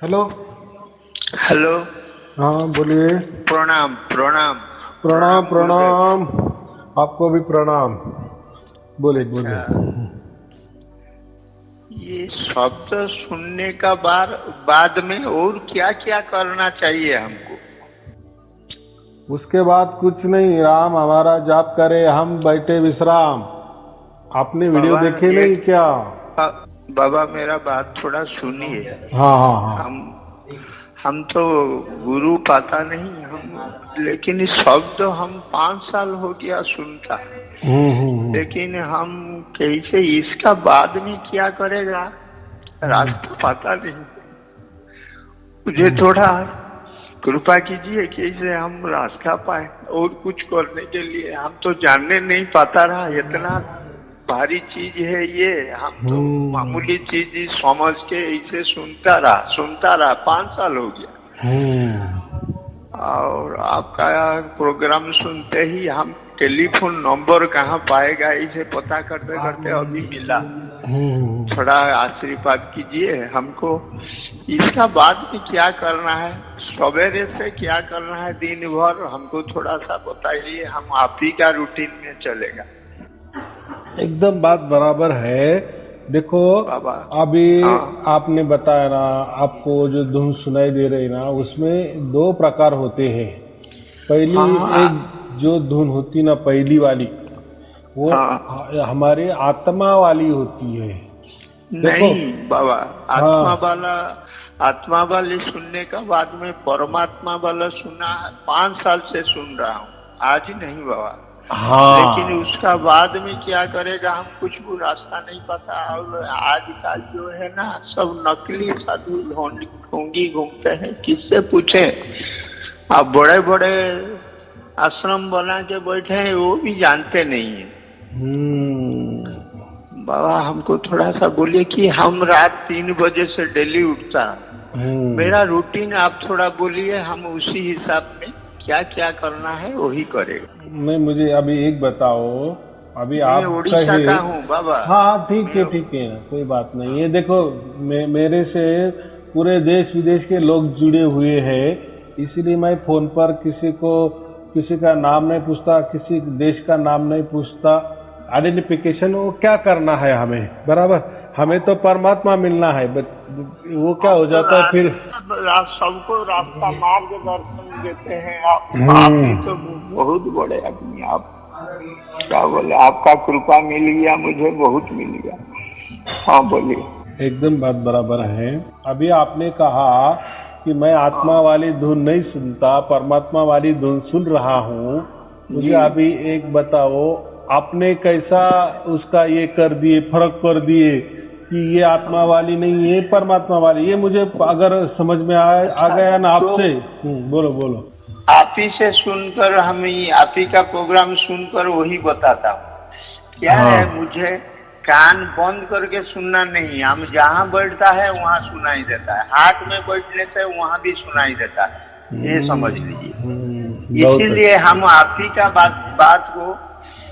Hello. Hello. हाँ बोलिए। प्रणाम प्रणाम। प्रणाम प्रणाम। आपको भी प्रणाम। बोलिए अच्छा, बोलिए। ये शब्द सुनने का बाद में और क्या क्या करना चाहिए हमको? उसके बाद कुछ नहीं, राम हमारा जाप करे, हम बैठे विश्राम। आपने वीडियो बाबा देखे नहीं एक क्या? बाबा मेरा बात थोड़ा सुनिए। हाँ हाँ हाँ। हम हम तो गुरु पाता नहीं हम, लेकिन इस शब्द हम 5 साल हो गया सुनता, हम्म। लेकिन हम कैसे इसका बाद में क्या करेगा रास्ता पता नहीं। मुझे थोड़ा कृपा कीजिए कि इसे हम रास्ता पाए और कुछ करने के लिए। हम तो जानने नहीं पाता रहा, इतना भारी चीज है ये। हम तो मामूली चीज ही समझ के इसे सुनता रहा 5 साल हो गया। और आपका प्रोग्राम सुनते ही हम टेलीफोन नंबर कहाँ पाएगा इसे पता करते करते अभी मिला। थोड़ा आशीर्वाद कीजिए हमको। इसका बाद में क्या करना है, सवेरे से क्या करना है, दिन भर हमको थोड़ा सा बताइए। हम आप ही का रूटीन में चलेगा। एकदम बात बराबर है। देखो बाबा अभी हाँ आपने बताया ना, आपको जो धुन सुनाई दे रही ना, उसमें 2 प्रकार होते हैं। पहली हाँ एक जो धुन होती ना, पहली वाली, वो हाँ। हमारे आत्मा वाली होती है। देखो। नहीं बाबा, हाँ आत्मा वाली सुनने का बाद में परमात्मा वाला सुना है। 5 साल से सुन रहा हूँ, आज ही नहीं बाबा। लेकिन हाँ। उसका बाद में क्या करेगा हम कुछ भी रास्ता नहीं पता। और आजकल जो है ना, सब नकली साधु ढोंगी घूमते हैं, किससे पूछे? अब बड़े बड़े आश्रम बना के बैठे हैं, वो भी जानते नहीं है। बाबा हमको थोड़ा सा बोलिए कि हम रात 3 बजे से डेली उठता, मेरा रूटीन आप थोड़ा बोलिए, हम उसी हिसाब में क्या क्या करना है वही करेगा। नहीं, मुझे अभी एक बताओ। अभी मैं आप उड़ीसा कहे। का हूँ बाबा। हाँ ठीक है, कोई बात नहीं। ये देखो, मेरे से पूरे देश विदेश के लोग जुड़े हुए हैं, इसीलिए मैं फोन पर किसी का नाम नहीं पूछता, किसी देश का नाम नहीं पूछता। आइडेंटिफिकेशन वो क्या करना है हमें, बराबर। हमें तो परमात्मा मिलना है, वो क्या हो जाता है फिर। सबको रास्ता मार्गदर्शन देते हैं आप ही तो बहुत बड़े आदमी। आप क्या बोले, आपका कृपा मिल गया, मुझे बहुत मिल गया। हाँ बोलिए। एकदम बात बराबर है। अभी आपने कहा कि मैं आत्मा वाली धुन नहीं सुनता, परमात्मा वाली धुन सुन रहा हूँ। मुझे अभी एक बताओ, आपने कैसा उसका ये कर दिए, फर्क कर दिए कि ये आत्मा वाली नहीं है, परमात्मा वाली। ये मुझे अगर समझ में आ गया ना आपसे। बोलो बोलो। आप ही से सुनकर, हम ही आप ही का प्रोग्राम सुनकर वही बताता हूँ। क्या है, मुझे कान बंद करके सुनना नहीं, हम जहाँ बैठता है वहाँ सुनाई देता है। हाथ में बैठने से वहाँ भी सुनाई देता है, ये समझ लीजिए। इसीलिए हम आप ही का बात को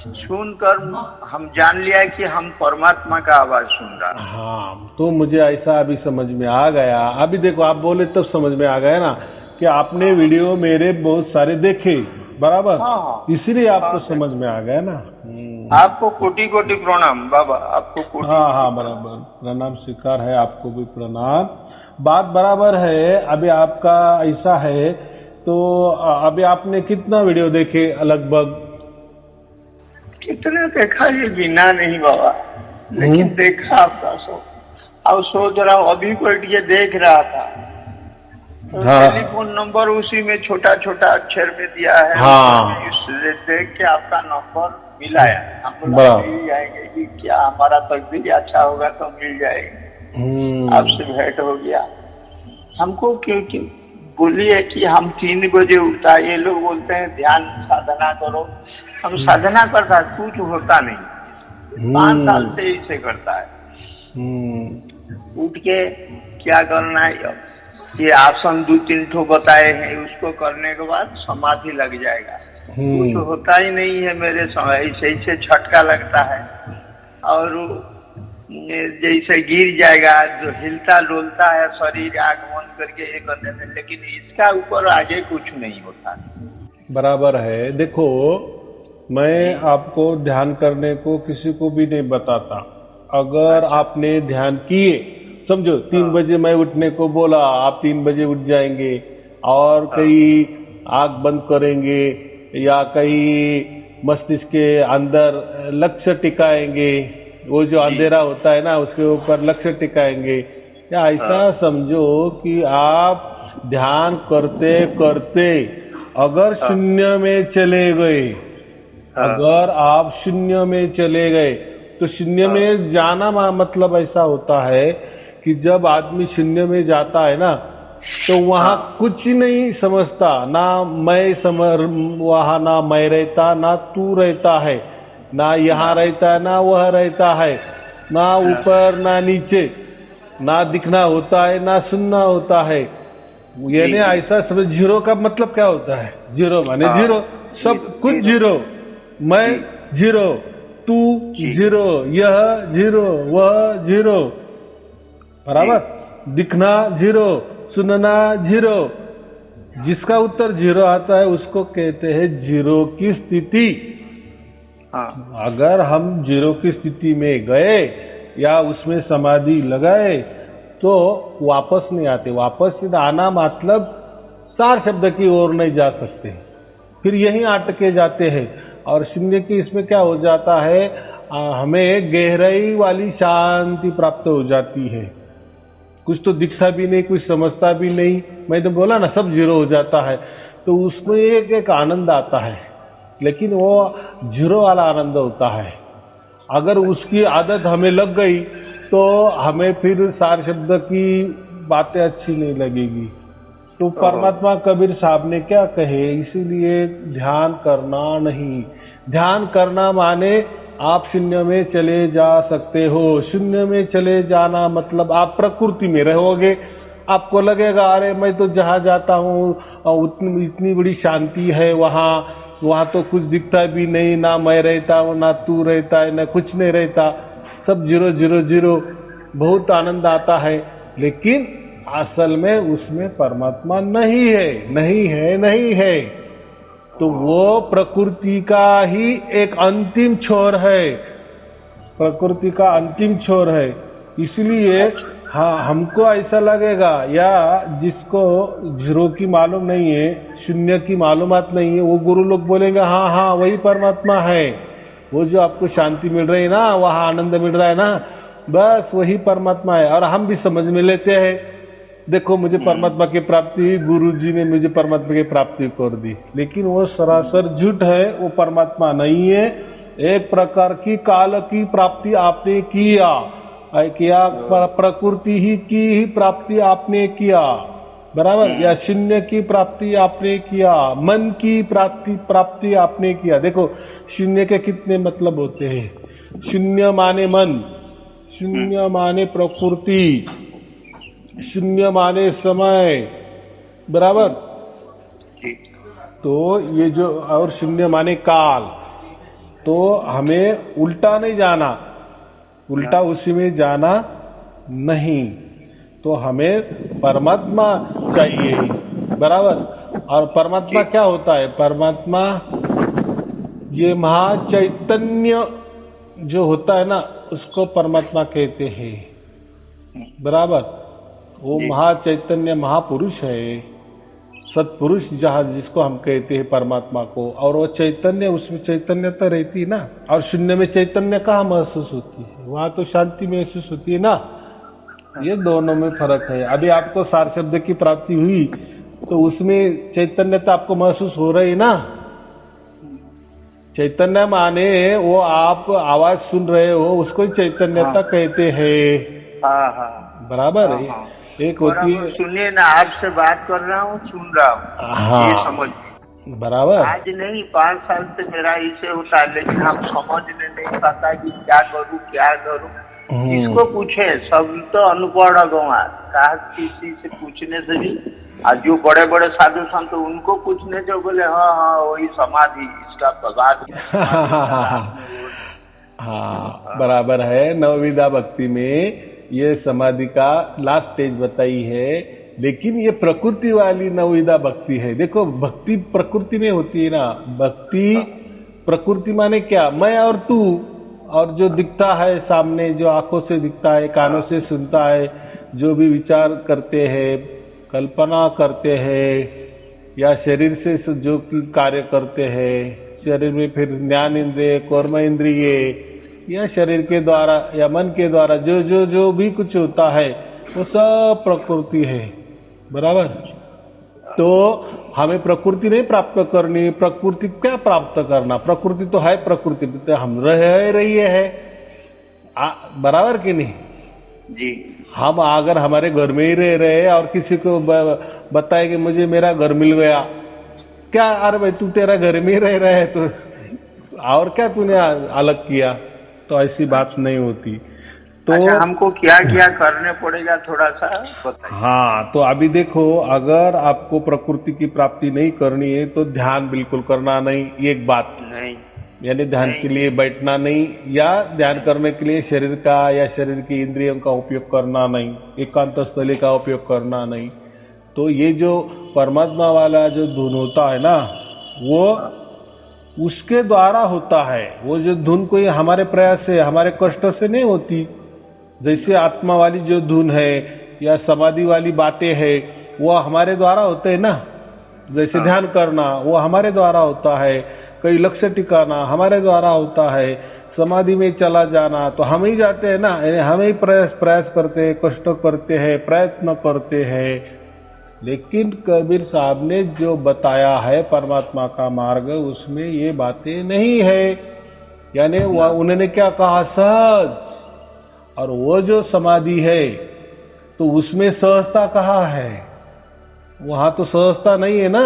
सुनकर हम जान लिया कि हम परमात्मा का आवाज सुन रहा है। हाँ, तो मुझे ऐसा अभी समझ में आ गया। अभी देखो, आप बोले तब समझ में आ गया ना कि आपने वीडियो मेरे बहुत सारे देखे, बराबर। हाँ, इसीलिए आपको समझ में आ गया ना। आपको कोटि कोटि प्रणाम बाबा, आपको कोटि। हाँ बराबर, प्रणाम स्वीकार है, आपको भी प्रणाम। बात बराबर है। अभी आपका ऐसा है तो अभी आपने कितना वीडियो देखे लगभग? कितने देखा ये गिना नहीं बाबा, लेकिन देखा आपका सब। अब सोच रहा हूँ, अभी बैठ के देख रहा था तो टेलीफोन नंबर उसी में छोटा छोटा अक्षर में दिया है। उसमें देख के आपका नंबर मिलाया। हम मिल जाएंगे कि क्या, हमारा तकदीर अच्छा होगा तो मिल जाएगी। आपसे भेंट हो गया। हमको क्यों बोलिए कि हम 3 बजे उठता, ये लोग बोलते हैं ध्यान साधना करो। हम साधना करता, कुछ होता नहीं। 5 साल से इसे करता है। उठ के क्या करना है, ये आसन 2-3 ठो बताए हैं, उसको करने के बाद समाधि लग जाएगा। कुछ होता ही नहीं है मेरे समय, ऐसे झटका लगता है। और जैसे गिर जाएगा, जो हिलता डुलता है शरीर आंख बंद करके ये करने में, लेकिन इसका ऊपर आगे कुछ नहीं होता। बराबर है। देखो, मैं आपको ध्यान करने को किसी को भी नहीं बताता। अगर आपने ध्यान किए, समझो 3 बजे मैं उठने को बोला, आप 3 बजे उठ जाएंगे और कहीं आंख बंद करेंगे या कहीं मस्तिष्क के अंदर लक्ष्य टिकाएंगे, वो जो अंधेरा होता है ना उसके ऊपर लक्ष्य टिकाएंगे, या ऐसा समझो कि आप ध्यान करते करते अगर शून्य में चले गए, अगर आप शून्य में चले गए, तो शून्य में जाना मतलब ऐसा होता है कि जब आदमी शून्य में जाता है ना, तो वहां कुछ नहीं समझता, ना मैं वहां ना मैं रहता, ना तू रहता है, ना यहाँ रहता है, ना वह रहता है, ना ऊपर ना नीचे, ना दिखना होता है, ना सुनना होता है। यानी ऐसा समझ, जीरो का मतलब क्या होता है? जीरो माने जीरो, सब कुछ जीरो, मैं जीरो, तू जीरो, यह जीरो, वह जीरो, बराबर, दिखना जीरो, सुनना जीरो। जिसका उत्तर जीरो आता है उसको कहते हैं जीरो की स्थिति। अगर हम जीरो की स्थिति में गए या उसमें समाधि लगाए तो वापस नहीं आते। वापस आना मतलब सार शब्द की ओर नहीं जा सकते, फिर यहीं अटके जाते हैं। और शून्य की इसमें क्या हो जाता है, हमें गहराई वाली शांति प्राप्त हो जाती है। कुछ तो दिखता भी नहीं, कुछ समझता भी नहीं, मैं तो बोला ना सब जीरो हो जाता है, तो उसमें एक आनंद आता है, लेकिन वो जीरो वाला आनंद होता है। अगर उसकी आदत हमें लग गई तो हमें फिर सार शब्द की बातें अच्छी नहीं लगेगी। तो परमात्मा कबीर साहब ने क्या कहे, इसीलिए ध्यान करना नहीं। ध्यान करना माने आप शून्य में चले जा सकते हो। शून्य में चले जाना मतलब आप प्रकृति में रहोगे, आपको लगेगा अरे मैं तो जहां जाता हूँ इतनी बड़ी शांति है, वहां तो कुछ दिखता भी नहीं, ना मैं रहता हूँ, ना तू रहता है, ना कुछ नहीं रहता, सब जीरो जीरो जीरो, बहुत आनंद आता है। लेकिन असल में उसमें परमात्मा नहीं है, नहीं है, नहीं है। तो वो प्रकृति का ही एक अंतिम छोर है, प्रकृति का अंतिम छोर है। इसलिए हाँ, हमको ऐसा लगेगा, या जिसको जीरो की मालूम नहीं है, शून्य की मालूमात नहीं है, वो गुरु लोग बोलेंगे हाँ हाँ वही परमात्मा है, वो जो आपको शांति मिल रही है ना, वहां आनंद मिल रहा है ना, बस वही परमात्मा है। और हम भी समझ में लेते हैं, देखो मुझे परमात्मा की प्राप्ति हुई, गुरु जी ने मुझे परमात्मा की प्राप्ति कर दी, लेकिन वो सरासर झूठ है, वो परमात्मा नहीं है। एक प्रकार की काल की प्राप्ति आपने किया, प्रकृति ही की ही प्राप्ति आपने किया, बराबर, या शून्य की प्राप्ति आपने किया, मन की प्राप्ति आपने किया। देखो शून्य के कितने मतलब होते हैं। शून्य माने मन, शून्य माने प्रकृति, शून्य माने समय, बराबर। तो ये जो, और शून्य माने काल। तो हमें उल्टा नहीं जाना, उल्टा उसी में जाना नहीं, तो हमें परमात्मा चाहिए, बराबर। और परमात्मा क्या होता है? परमात्मा ये महाचैतन्य जो होता है ना, उसको परमात्मा कहते हैं, बराबर। वो महाचैतन्य महापुरुष है, सत्पुरुष जहाँ जिसको हम कहते हैं परमात्मा को। और वो चैतन्य, उसमें चैतन्यता रहती है ना, और शून्य में चैतन्य कहाँ महसूस होती है? वहां तो शांति महसूस होती है ना। ये दोनों में फर्क है। अभी आपको सार शब्द की प्राप्ति हुई तो उसमें चैतन्यता आपको महसूस हो रही है ना। चैतन्य माने वो आप आवाज सुन रहे हो, उसको चैतन्यता कहते हैं। बराबर है। एक होती है, सुनिए ना, आपसे बात कर रहा हूँ, सुन रहा हूँ, ये समझ, बराबर। आज नहीं 5 साल से मेरा इसे होता है, लेकिन हम समझने नहीं पाता कि क्या करूँ क्या करूँ। इसको पूछे, सब तो अनपढ़ गंवा, कहा किसी से पूछने से भी, आज जो बड़े बड़े साधु संत उनको पूछने जो बोले हाँ हाँ वही समाधि, इसका प्रसाद। हाँ बराबर है। नवविधा भक्ति में ये समाधि का लास्ट स्टेज बताई है, लेकिन ये प्रकृति वाली नवविधा भक्ति है। देखो भक्ति प्रकृति में होती है ना, भक्ति प्रकृति माने क्या, मैं और तू, और जो दिखता है सामने, जो आंखों से दिखता है, कानों से सुनता है, जो भी विचार करते हैं, कल्पना करते हैं, या शरीर से जो की कार्य करते हैं, शरीर में फिर ज्ञान इंद्रिय, कर्म इंद्रिय, या शरीर के द्वारा या मन के द्वारा जो जो जो भी कुछ होता है वो सब प्रकृति है, बराबर। तो हमें प्रकृति नहीं प्राप्त करनी, प्रकृति क्या प्राप्त करना, प्रकृति तो है, प्रकृति तो हम रह रही है, बराबर कि नहीं जी। हम अगर हमारे घर में ही रह रहे और किसी को बताए कि मुझे मेरा घर मिल गया, क्या अरे भाई तू तेरा घर में ही रह रहा है तो और क्या तूने अलग किया, तो ऐसी बात नहीं होती। तो अच्छा, हमको क्या क्या करने पड़ेगा थोड़ा सा बताइए। हाँ, तो अभी देखो, अगर आपको प्रकृति की प्राप्ति नहीं करनी है तो ध्यान बिल्कुल करना नहीं, एक बात नहीं, यानी ध्यान के लिए बैठना नहीं, या ध्यान करने के लिए शरीर का या शरीर की इंद्रियों का उपयोग करना नहीं, एकांत स्थली का उपयोग करना नहीं। तो ये जो परमात्मा वाला जो धुन होता है ना, वो उसके द्वारा होता है। वो जो धुन कोई हमारे प्रयास से, हमारे कष्ट से नहीं होती। जैसे आत्मा वाली जो धुन है या समाधि वाली बातें है, वो हमारे द्वारा होते हैं ना। जैसे ध्यान करना वो हमारे द्वारा होता है, कई लक्ष्य टिकाना हमारे द्वारा होता है, समाधि में चला जाना तो हम ही जाते हैं ना, हम ही प्रयास करते हैं, कष्ट करते हैं, प्रयत्न करते हैं। लेकिन कबीर साहब ने जो बताया है परमात्मा का मार्ग, उसमें ये बातें नहीं है। यानी उन्होंने क्या कहा, सहज। और वो जो समाधि है तो उसमें सहजता कहाँ है, वहां तो सहजता नहीं है ना,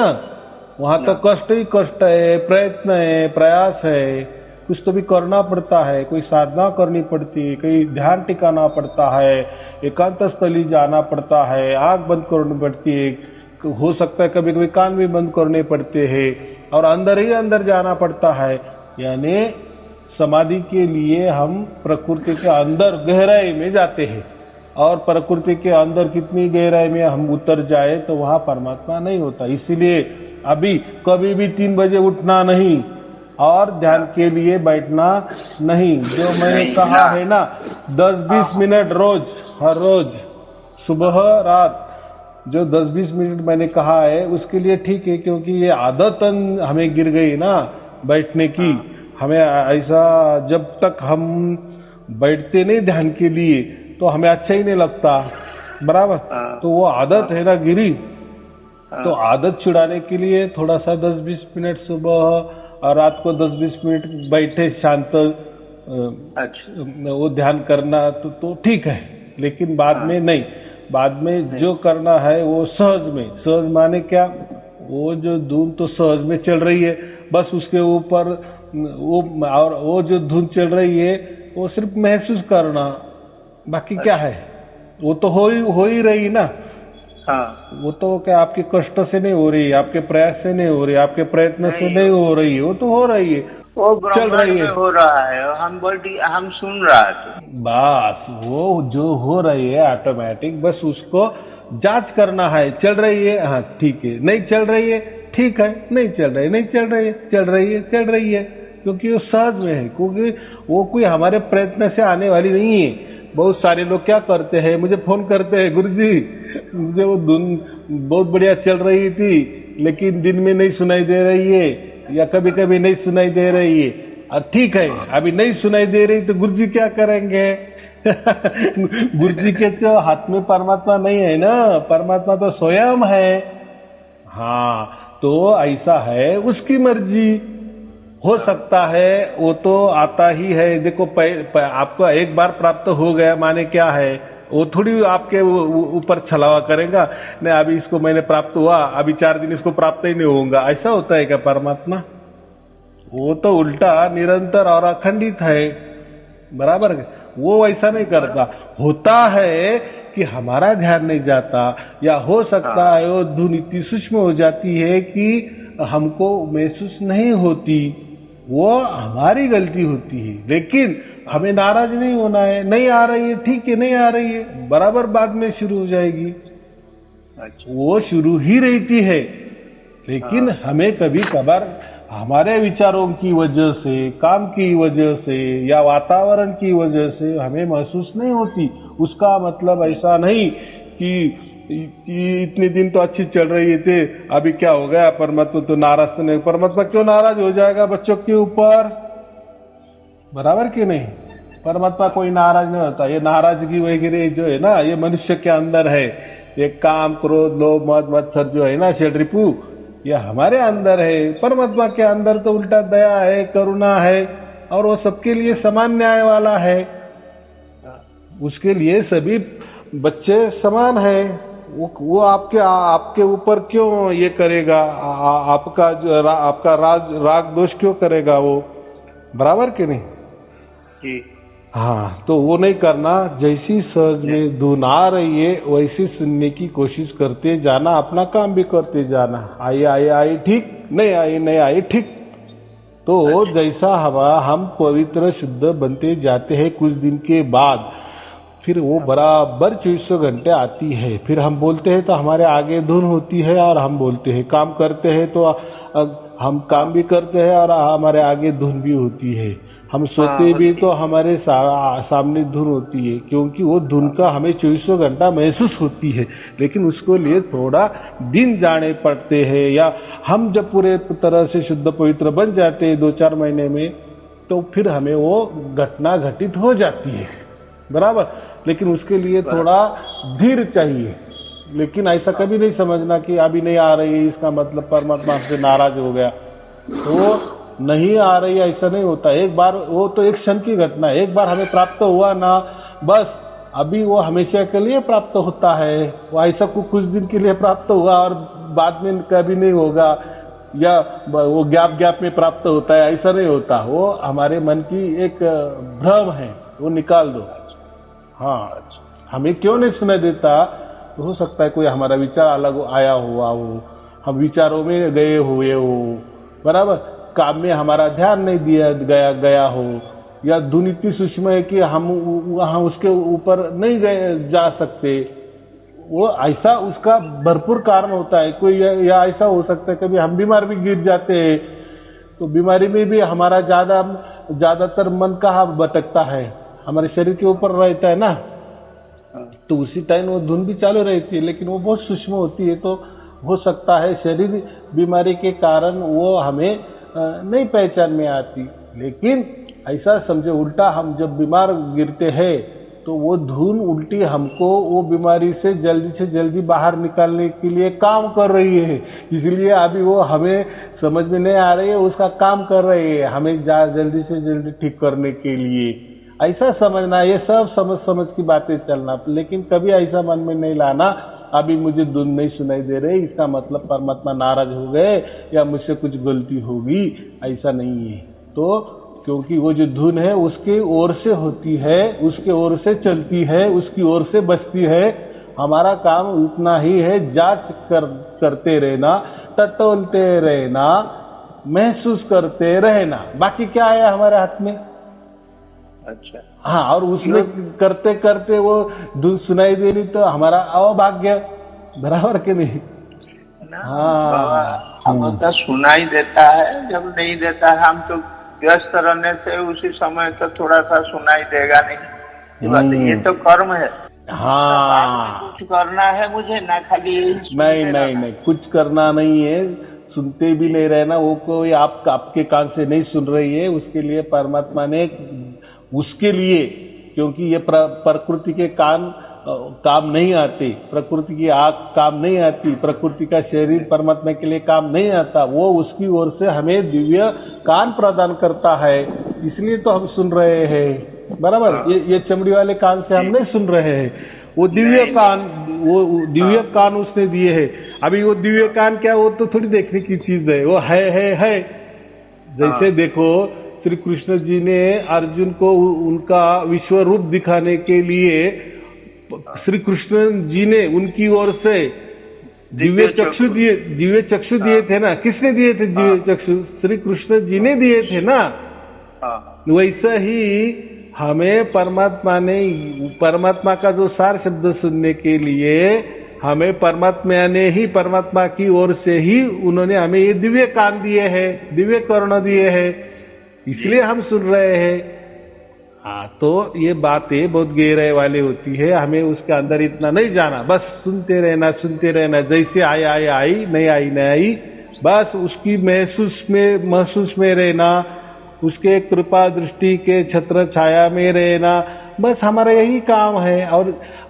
वहां तो कष्ट ही कष्ट है, प्रयत्न है, प्रयास है, कुछ तो भी करना पड़ता है, कोई साधना करनी पड़ती है, कहीं ध्यान टिकाना पड़ता है, एकांत स्थली जाना पड़ता है, आंख बंद करनी पड़ती है, हो सकता है कभी कभी कान भी बंद करने पड़ते हैं, और अंदर ही अंदर जाना पड़ता है। यानी समाधि के लिए हम प्रकृति के अंदर गहराई में जाते हैं, और प्रकृति के अंदर कितनी गहराई में हम उतर जाए तो वहां परमात्मा नहीं होता। इसीलिए अभी कभी भी 3 बजे उठना नहीं और ध्यान के लिए बैठना नहीं। जो मैंने कहा है ना, 10-20 मिनट रोज, हर रोज सुबह रात, जो 10-20 मिनट मैंने कहा है उसके लिए ठीक है, क्योंकि ये आदत हमें गिर गई ना बैठने की। हमें ऐसा, जब तक हम बैठते नहीं ध्यान के लिए तो हमें अच्छा ही नहीं लगता, बराबर। तो वो आदत है ना गिरी, तो आदत छुड़ाने के लिए थोड़ा सा 10-20 मिनट सुबह और रात को 10-20 मिनट बैठे शांत, वो ध्यान करना तो ठीक है। लेकिन बाद में नहीं, बाद में जो करना है वो सहज में। सहज माने क्या, वो जो धुन तो सहज में चल रही है, बस उसके ऊपर वो जो धुन चल रही है वो सिर्फ महसूस करना, बाकी क्या है, वो तो हो ही रही ना। हाँ, वो तो क्या आपके कष्ट से नहीं हो रही, आपके प्रयास से नहीं हो रही, आपके प्रयत्न से नहीं हो रही है, वो तो हो रही है, वो चल रही है, हो रहा है, हम सुन रहा थे बस। वो जो हो रही है ऑटोमेटिक, बस उसको जांच करना है, चल रही है, हाँ ठीक है, नहीं चल रही है, ठीक है, नहीं चल रही है, नहीं चल रही है, चल रही है, चल रही है, क्योंकि वो सहज में है, क्योंकि वो कोई हमारे प्रयत्न से आने वाली नहीं है। बहुत सारे लोग क्या करते हैं, मुझे फोन करते हैं, गुरुजी मुझे वो धुन बहुत बढ़िया चल रही थी लेकिन दिन में नहीं सुनाई दे रही है, या कभी कभी नहीं सुनाई दे रही है। और ठीक है, अभी नहीं सुनाई दे रही तो गुरुजी क्या करेंगे गुरुजी के तो हाथ में परमात्मा नहीं है ना, परमात्मा तो स्वयं है। हाँ, तो ऐसा है, उसकी मर्जी। हो सकता है वो तो आता ही है। देखो आपको एक बार प्राप्त हो गया माने क्या है, वो थोड़ी आपके ऊपर छलावा करेगा, नहीं अभी इसको मैंने प्राप्त हुआ, अभी 4 दिन इसको प्राप्त ही नहीं होगा, ऐसा होता है क्या परमात्मा? वो तो उल्टा निरंतर और अखंडित है, बराबर। वो ऐसा नहीं करता। होता है कि हमारा ध्यान नहीं जाता, या हो सकता है वो धुन इतनी सूक्ष्म हो जाती है कि हमको महसूस नहीं होती, वो हमारी गलती होती है, लेकिन हमें नाराज नहीं होना है। नहीं आ रही है, ठीक है, नहीं आ रही है, बराबर बाद में शुरू हो जाएगी। अच्छा। वो शुरू ही रहती है, लेकिन हमें कभी कभार हमारे विचारों की वजह से, काम की वजह से या वातावरण की वजह से हमें महसूस नहीं होती। उसका मतलब ऐसा नहीं कि इतने दिन तो अच्छी चल रही थे, अभी क्या हो गया, परमात्मा तो नाराज तो नहीं। परमात्मा क्यों नाराज हो जाएगा बच्चों के ऊपर? बराबर कि नहीं? परमात्मा कोई नाराज नहीं होता। ये नाराजगी वगैरह जो है ना, ये मनुष्य के अंदर है। ये काम, क्रोध, लोभ, मद, मत्सर जो है ना, षड्रिपु, ये हमारे अंदर है। परमात्मा के अंदर तो उल्टा दया है, करुणा है, और वो सबके लिए समान न्याय वाला है। उसके लिए सभी बच्चे समान है। वो आपके ऊपर क्यों ये करेगा? आपका राग दोष क्यों करेगा वो? बराबर कि नहीं? जी। हाँ, तो वो नहीं करना। जैसी सहज में धुन आ रही है वैसी सुनने की कोशिश करते जाना, अपना काम भी करते जाना। आई ठीक, नहीं आई ठीक। तो जैसा हम पवित्र शुद्ध बनते जाते हैं, कुछ दिन के बाद फिर वो बराबर 24 घंटे आती है। फिर हम बोलते हैं तो हमारे आगे धुन होती है, और हम बोलते हैं, काम करते हैं तो हम काम भी करते हैं और हमारे आगे धुन भी होती है। हम सोते भी तो हमारे सामने धुन होती है, क्योंकि वो धुन का हमें 24 घंटा महसूस होती है। लेकिन उसको लिए थोड़ा दिन जाने पड़ते हैं, या हम जब पूरे तरह से शुद्ध पवित्र बन जाते हैं 2-4 महीने में, तो फिर हमें वो घटना घटित हो जाती है। बराबर? लेकिन उसके लिए थोड़ा धीर चाहिए। लेकिन ऐसा कभी नहीं समझना कि अभी नहीं आ रही है इसका मतलब परमात्मा हमसे नाराज हो गया। तो नहीं आ रही है ऐसा नहीं होता। एक बार, वो तो एक क्षण की घटना है। एक बार हमें प्राप्त हुआ ना, बस अभी वो हमेशा के लिए प्राप्त होता है। वो ऐसा कुछ दिन के लिए प्राप्त हुआ और बाद में कभी नहीं होगा, या वो गैप में प्राप्त होता है, ऐसा नहीं होता। वो हमारे मन की एक भ्रम है, वो निकाल दो। हाँ, हमें क्यों नहीं सुनाई देता? तो हो सकता है कोई हमारा विचार अलग आया हुआ हो, हम विचारों में गए हुए हो। बराबर? काम में हमारा ध्यान नहीं दिया गया हो, या धुन इतनी सूक्ष्म है कि हम वहां उसके ऊपर नहीं जा सकते। वो ऐसा उसका भरपूर कारण होता है। कोई या ऐसा हो सकता है कभी हम बीमार भी गिर जाते हैं, तो बीमारी में भी हमारा ज्यादातर मन कहाँ भटकता है? हमारे शरीर के ऊपर रहता है ना, तो उसी टाइम वो धुन भी चालू रहती है, लेकिन वो बहुत सूक्ष्म होती है। तो हो सकता है शरीर बीमारी के कारण वो हमें नहीं पहचान में आती। लेकिन ऐसा समझे, उल्टा हम जब बीमार गिरते हैं तो वो धुन उल्टी हमको वो बीमारी से जल्दी बाहर निकालने के लिए काम कर रही है। इसलिए अभी वो हमें समझ में नहीं आ रही है, उसका काम कर रही है हमें जल्दी से जल्दी ठीक करने के लिए। ऐसा समझना, ये सब समझ की बातें चलना। लेकिन कभी ऐसा मन में नहीं लाना अभी मुझे धुन नहीं सुनाई दे रही, इसका मतलब परमात्मा नाराज हो गए या मुझसे कुछ गलती होगी। ऐसा नहीं है। तो क्योंकि वो जो धुन है उसके ओर से होती है, उसके ओर से चलती है, उसकी ओर से बजती है। हमारा काम उतना ही है, जांच करते रहना, टटोलते रहना, महसूस करते रहना। बाकी क्या है हमारे हाथ में? अच्छा। हाँ, और उसमें करते करते वो धुन सुनाई देनी तो हमारा अभाग्य। बराबर के नहीं? हाँ, हमें तो सुनाई देता है, जब नहीं देता है हम तो व्यस्त रहने से उसी समय तो थोड़ा सा सुनाई देगा नहीं। ये तो कर्म है। हाँ, कुछ करना है मुझे, ना खाली नहीं, कुछ करना नहीं है। सुनते भी नहीं रहना। वो कोई आपके कान से नहीं सुन रही है, उसके लिए परमात्मा ने उसके लिए, क्योंकि ये प्रकृति के कान काम नहीं आते, प्रकृति की आंख काम नहीं आती, प्रकृति का शरीर परमात्मा के लिए काम नहीं आता। वो उसकी ओर से हमें दिव्य कान प्रदान करता है, इसलिए तो हम सुन रहे हैं। बराबर? ये चमड़ी वाले कान से हम नहीं सुन रहे हैं, वो दिव्य कान उसने दिए है। अभी वो दिव्य कान क्या, वो तो थोड़ी देखने की चीज है, वो है। जैसे देखो, श्री कृष्ण जी ने अर्जुन को उनका विश्व रूप दिखाने के लिए, श्री कृष्ण जी ने उनकी ओर से दिव्य चक्षु दिए थे ना, किसने दिए थे दिव्य चक्षु? श्री कृष्ण जी ने दिए थे ना। वैसा ही हमें परमात्मा का जो सार शब्द सुनने के लिए हमें परमात्मा ने ही, परमात्मा की ओर से ही उन्होंने हमें ये दिव्य कान दिए हैं, दिव्य कर्ण दिए हैं, इसलिए हम सुन रहे हैं। हाँ, तो ये बातें बहुत गहराई वाली होती है, हमें उसके अंदर इतना नहीं जाना, बस सुनते रहना, जैसे आई, नहीं आई, बस उसकी महसूस में रहना, उसके कृपा दृष्टि के छत्र छाया में रहना, बस हमारा यही काम है।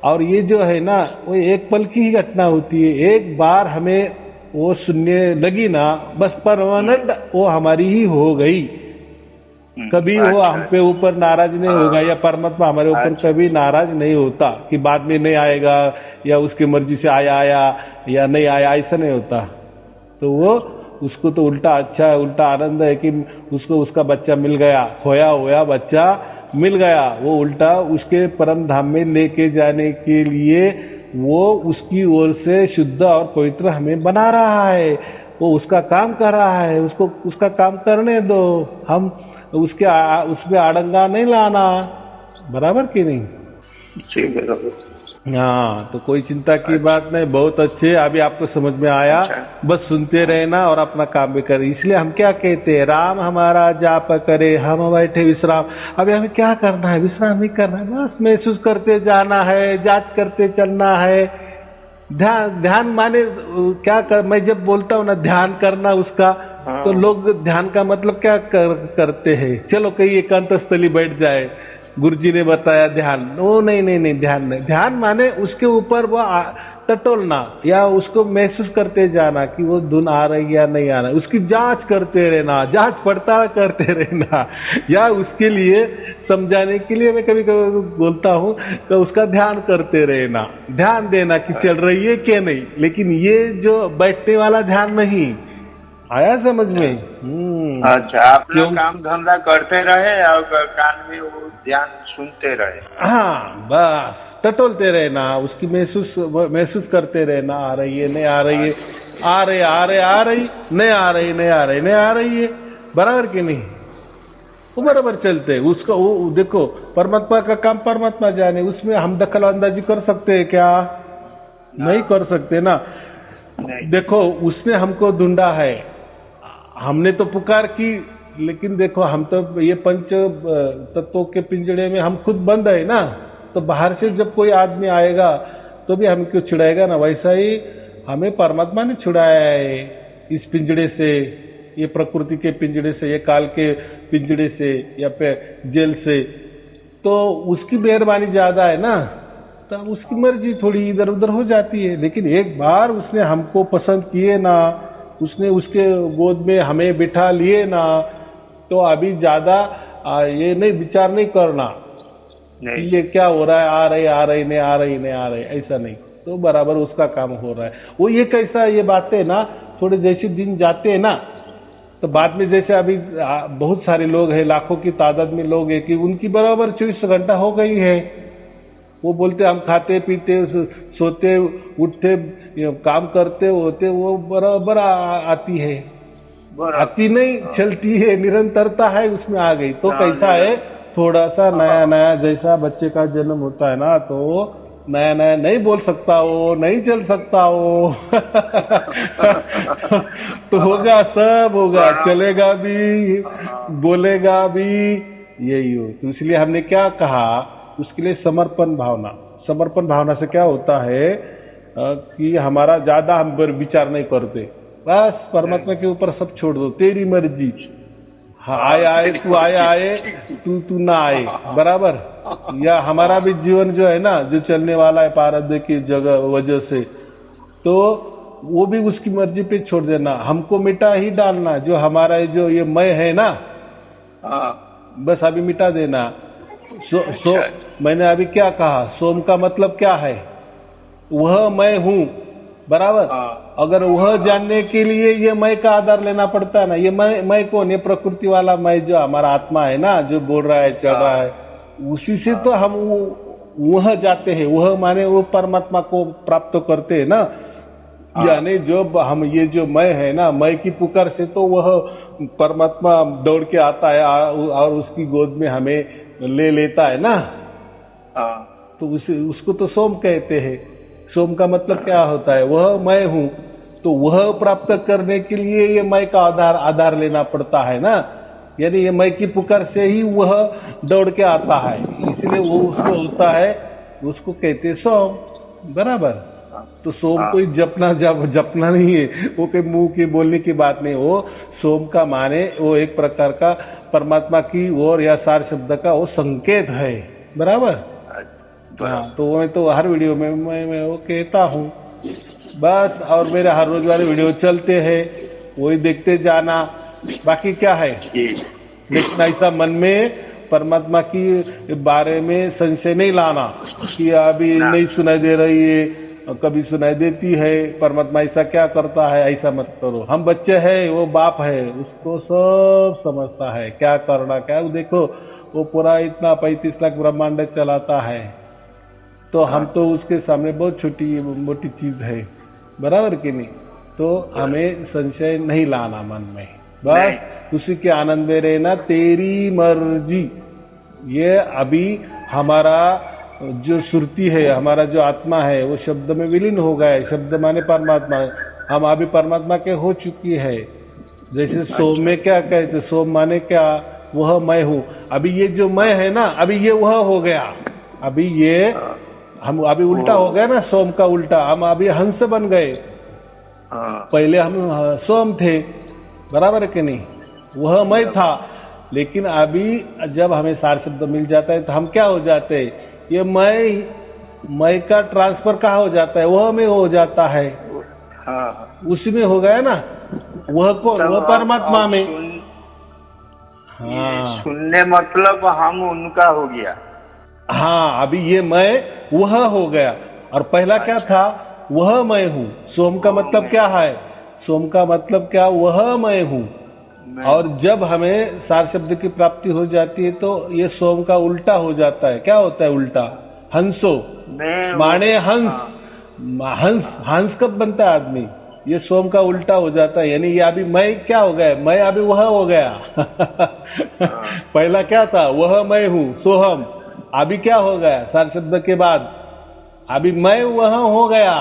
और ये जो है ना, वो एक पल की ही घटना होती है, एक बार हमें वो सुनने लगी ना, बस परमानेंट वो हमारी ही हो गई। कभी वो हम पे ऊपर नाराज नहीं होगा, या परमात्मा हमारे ऊपर कभी नाराज नहीं होता कि बाद में नहीं आएगा, या उसकी मर्जी से आया या नहीं आया, ऐसा नहीं होता। तो वो उसको तो उल्टा आनंद है कि उसको उसका बच्चा मिल गया, खोया हुआ बच्चा मिल गया। वो उल्टा उसके परम धाम में लेके जाने के लिए वो उसकी ओर से शुद्ध और पवित्र हमें बना रहा है, वो उसका काम कर रहा है, उसको उसका काम करने दो, हम उसमें आडंगा नहीं लाना, बराबर कि नहीं? जी बराबर। हाँ, तो कोई चिंता की बात नहीं, बहुत अच्छे, अभी आपको समझ में आया। बस सुनते रहना और अपना काम भी करें। इसलिए हम क्या कहते हैं, राम हमारा जाप करे, हम बैठे विश्राम। अभी हमें क्या करना है? विश्राम नहीं करना है, बस महसूस करते जाना है, जांच करते चलना है। ध्यान माने क्या मैं जब बोलता हूँ ना ध्यान करना उसका, तो लोग ध्यान का मतलब क्या करते हैं, चलो कहीं एकांत स्थली बैठ जाए, गुरुजी ने बताया ध्यान। ओ नहीं, ध्यान नहीं। ध्यान माने उसके ऊपर वो टटोलना, या उसको महसूस करते जाना कि वो धुन आ रही या नहीं आ रही, उसकी जांच करते रहना, जांच पड़ताल करते रहना, या उसके लिए समझाने के लिए मैं कभी कभी बोलता हूँ तो उसका ध्यान करते रहना, ध्यान देना कि चल रही है क्या नहीं। लेकिन ये जो बैठने वाला ध्यान नहीं आया समझ में? अच्छा, अपना काम धंधा करते रहे और कान में वो ध्यान सुनते रहे। हाँ, बस टटोलते रहना, उसकी महसूस करते रहना, आ रही है नहीं आ रही है, आ रही नहीं आ रही है, बराबर कि नहीं? वो बराबर चलते उसका। वो देखो, परमात्मा का काम परमात्मा जाने, उसमें हम दखल अंदाजी कर सकते हैं क्या? नहीं कर सकते ना। देखो, उसने हमको ढूंढा है, हमने तो पुकार की, लेकिन देखो हम तो ये पंच तत्वों के पिंजड़े में हम खुद बंद है ना, तो बाहर से जब कोई आदमी आएगा तो भी हम क्यों छुड़ाएगा ना। वैसा ही हमें परमात्मा ने छुड़ाया है इस पिंजड़े से, ये प्रकृति के पिंजड़े से, ये काल के पिंजड़े से, या जेल से। तो उसकी मेहरबानी ज्यादा है ना, तो उसकी मर्जी थोड़ी इधर उधर हो जाती है। लेकिन एक बार उसने हमको पसंद किए ना, उसने उसके गोद में हमें बिठा लिए ना, तो अभी ज्यादा ये नहीं विचार नहीं करना नहीं। ये क्या हो रहा है, आ रही नहीं आ रही, ऐसा नहीं, तो बराबर उसका काम हो रहा है। वो ये कैसा, ये बातें ना थोड़े जैसे दिन जाते हैं ना, तो बाद में जैसे अभी बहुत सारे लोग हैं, लाखों की तादाद में लोग हैं कि उनकी बराबर 24 घंटा हो गई है। वो बोलते हम खाते पीते सोते उठते काम करते होते, वो बराबर आती है, आती नहीं चलती है, निरंतरता है उसमें आ गई। तो कैसा है, थोड़ा सा नया जैसा बच्चे का जन्म होता है ना, तो नया नहीं बोल सकता हो, नहीं चल सकता हो तो होगा, सब होगा, चलेगा भी, बोलेगा भी, यही हो। तो इसलिए हमने क्या कहा, उसके लिए समर्पण भावना से क्या होता है कि हमारा ज्यादा हम पर विचार नहीं करते, बस परमात्मा के ऊपर सब छोड़ दो, तेरी मर्जी, आए तू ना आए, बराबर। या हमारा भी जीवन जो है ना, जो चलने वाला है प्रारब्ध की वजह से, तो वो भी उसकी मर्जी पे छोड़ देना, हमको मिटा ही डालना। जो हमारा जो ये मैं है ना, बस अभी मिटा देना। मैंने अभी क्या कहा, सोम का मतलब क्या है, वह मैं हूँ, बराबर। अगर वह जानने के लिए ये मैं का आधार लेना पड़ता है ना, ये मैं कौन, ये प्रकृति वाला मैं जो हमारा आत्मा है ना, जो बोल रहा है चल रहा है, उसी से तो हम वह जाते हैं। वह माने वो परमात्मा को प्राप्त करते हैं ना। यानी जो हम ये जो मैं है ना, मैं की पुकार से तो वह परमात्मा दौड़ के आता है और उसकी गोद में हमें ले लेता है ना। तो उसको तो सोम कहते हैं। सोम का मतलब क्या होता है? वह मैं हूँ। तो वह प्राप्त करने के लिए ये मैं का आधार लेना पड़ता है ना। यानी ये मैं की पुकार से ही वह दौड़ के आता है, इसलिए वो उसको होता है, उसको कहते हैं सोम। बराबर। तो सोम कोई जपना नहीं है, वो कोई मुंह की बोलने की बात नहीं। वो सोम का माने वो एक प्रकार का परमात्मा की ओर या सार शब्द का वो संकेत है। बराबर। तो मैं तो हर वीडियो में मैं वो कहता हूँ बस। और मेरे हर रोज वाले वीडियो चलते हैं, वही देखते जाना। बाकी क्या है, लेकिन ऐसा मन में परमात्मा की बारे में संशय नहीं लाना कि अभी नहीं सुनाई दे रही है, कभी सुनाई देती है, परमात्मा ऐसा क्या करता है, ऐसा मत करो। हम बच्चे हैं, वो बाप है, उसको सब समझता है क्या करना क्या। देखो वो पूरा इतना 35 लाख ब्रह्मांड चलाता है, तो हम तो उसके सामने बहुत छोटी मोटी चीज है। बराबर कि नहीं? तो हमें संशय नहीं लाना मन में, बस उसी के आनंद में रहना, तेरी मर्जी। ये अभी हमारा जो सुरती है, हमारा जो आत्मा है, वो शब्द में विलीन हो गया है। शब्द माने परमात्मा, हम अभी परमात्मा के हो चुकी है। जैसे सोम में क्या कहते, सोम माने क्या, वह मैं हूँ। अभी ये जो मैं है ना, अभी ये वह हो गया। अभी ये हम अभी उल्टा हो गया ना, सोम का उल्टा। हम अभी हंस बन गए, पहले हम सोम थे। बराबर है कि नहीं? वह मैं था, लेकिन अभी जब हमें सार शब्द मिल जाता है तो हम क्या हो जाते हैं? ये मैं का ट्रांसफर कहाँ हो जाता है? वह में हो जाता है। उसी में हो गया ना। वह कौन? वह परमात्मा में। सुनने मतलब हम उनका हो गया। हाँ, अभी ये मैं वह हो गया। और पहला क्या था? वह मैं हूँ। सोम का मतलब क्या है? सोम का मतलब क्या? वह मैं हूँ। और जब हमें सार शब्द की प्राप्ति हो जाती है तो ये सोम का उल्टा हो जाता है। क्या होता है उल्टा? हंसो माने हंस। हंस कब बनता है आदमी? ये सोम का उल्टा हो जाता है। यानी ये अभी मैं क्या हो गया? मैं अभी वह हो गया। पहला क्या था? वह मैं हूँ, सोहम। अभी क्या हो गया? सार शब्द के बाद अभी मैं वह हो गया।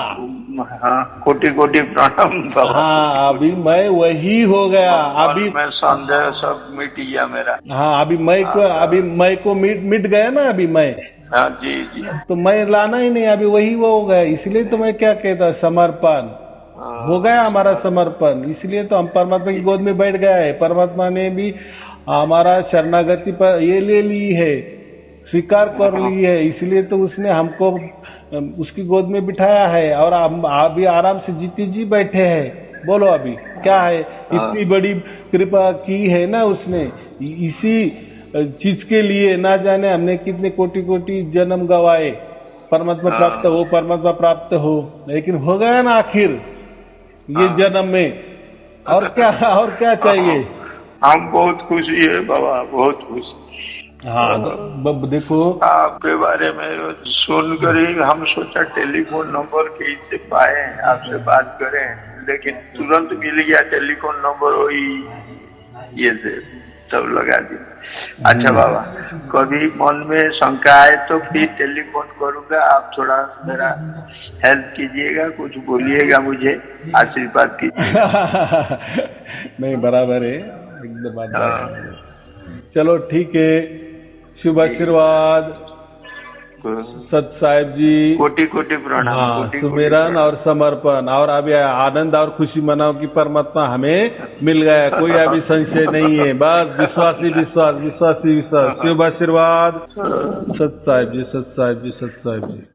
कोटि कोटि प्रणाम। हाँ, अभी मैं वही हो गया। अभी मैं संदेह सब मिट गया मेरा। हाँ, अभी मैं को मिट गया ना। अभी मैं, हाँ जी जी, तो मैं लाना ही नहीं, अभी वही वो हो गया। इसलिए तो मैं क्या कहता, समर्पण हो गया हमारा समर्पण। इसलिए तो हम परमात्मा की गोद में बैठ गया है। परमात्मा ने भी हमारा शरणागति पर ये ले ली है, स्वीकार कर ली है। इसलिए तो उसने हमको उसकी गोद में बिठाया है और हम अभी आराम से जीते जी बैठे हैं। बोलो अभी क्या है? इतनी बड़ी कृपा की है ना उसने। इसी चीज के लिए ना जाने हमने कितने कोटि कोटि जन्म गवाए, परमात्मा प्राप्त हो, परमात्मा प्राप्त हो। लेकिन हो गया ना आखिर ये जन्म में। और क्या चाहिए? हम बहुत खुशी है बाबा, बहुत खुशी। हाँ, देखो आपके बारे में सुनकर ही हम सोचा टेलीफोन नंबर कैसे पाए, आपसे बात करें, लेकिन तुरंत मिल गया टेलीफोन नंबर। वही ये से सब लगा दी। अच्छा बाबा, कभी मन में शंका आए तो फिर टेलीफोन करूंगा, आप थोड़ा मेरा हेल्प कीजिएगा, कुछ बोलिएगा, मुझे आशीर्वाद कीजिए। नहीं, बराबर है एकदम। चलो ठीक है, शुभ आशीर्वाद सत साहेब जी, कोटि कोटि प्रणाम। हाँ, सुमेरन और समर्पण। और अभी आनंद और खुशी मनाओ कि परमात्मा हमें मिल गया, कोई अभी संशय नहीं है। बस विश्वास। शुभ आशीर्वाद सत साहेब जी, सत साहेब जी, सत साहेब जी।